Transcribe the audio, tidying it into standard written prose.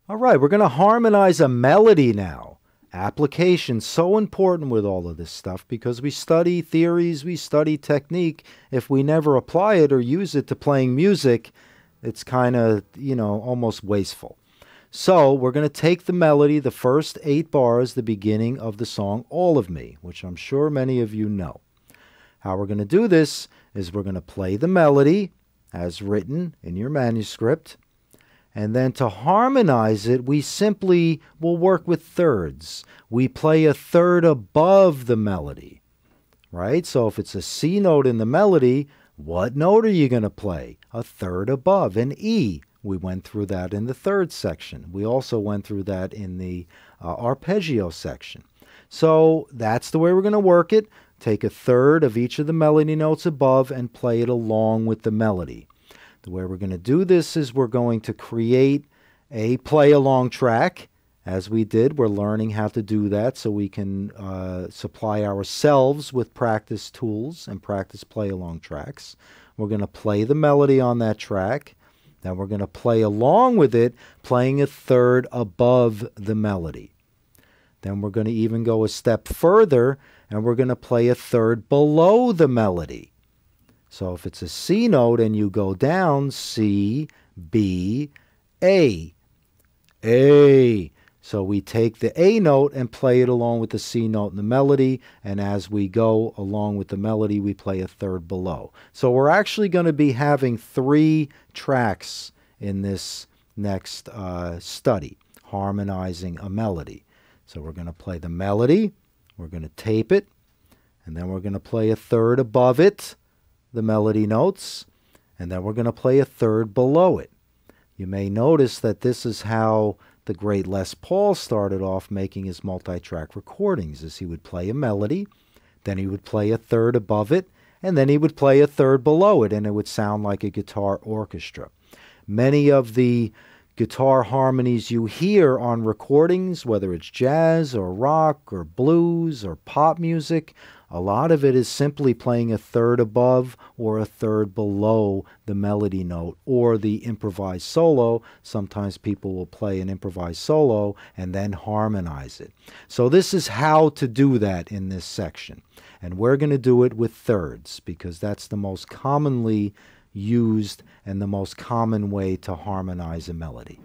All right, we're going to harmonize a melody now. Application, so important with all of this stuff because we study theories, we study technique. If we never apply it or use it to playing music, it's kind of, almost wasteful. So we're going to take the melody, the first 8 bars, the beginning of the song, All of Me, which I'm sure many of you know. How we're going to do this is we're going to play the melody as written in your manuscript. And then to harmonize it, we simply will work with thirds. We play a third above the melody, right? So if it's a C note in the melody, what note are you going to play? A third above, an E. We went through that in the third section. We also went through that in the arpeggio section. So that's the way we're going to work it. Take a third of each of the melody notes above and play it along with the melody. The way we're going to do this is we're going to create a play-along track. As we did, we're learning how to do that so we can supply ourselves with practice tools and practice play-along tracks. We're going to play the melody on that track. Then we're going to play along with it, playing a third above the melody. Then we're going to even go a step further, and we're going to play a third below the melody. So if it's a C note and you go down, C, B, A, A. So we take the A note and play it along with the C note in the melody, and as we go along with the melody, we play a third below. So we're actually going to be having 3 tracks in this next study, harmonizing a melody. So we're going to play the melody, we're going to tape it, and then we're going to play a third above it, the melody notes, and then we're going to play a third below it. You may notice that this is how the great Les Paul started off making his multi-track recordings, as he would play a melody, then he would play a third above it, and then he would play a third below it, and it would sound like a guitar orchestra. Many of the guitar harmonies you hear on recordings, whether it's jazz or rock or blues or pop music, a lot of it is simply playing a third above or a third below the melody note or the improvised solo. Sometimes people will play an improvised solo and then harmonize it. So this is how to do that in this section. And we're going to do it with thirds because that's the most commonly used and the most common way to harmonize a melody.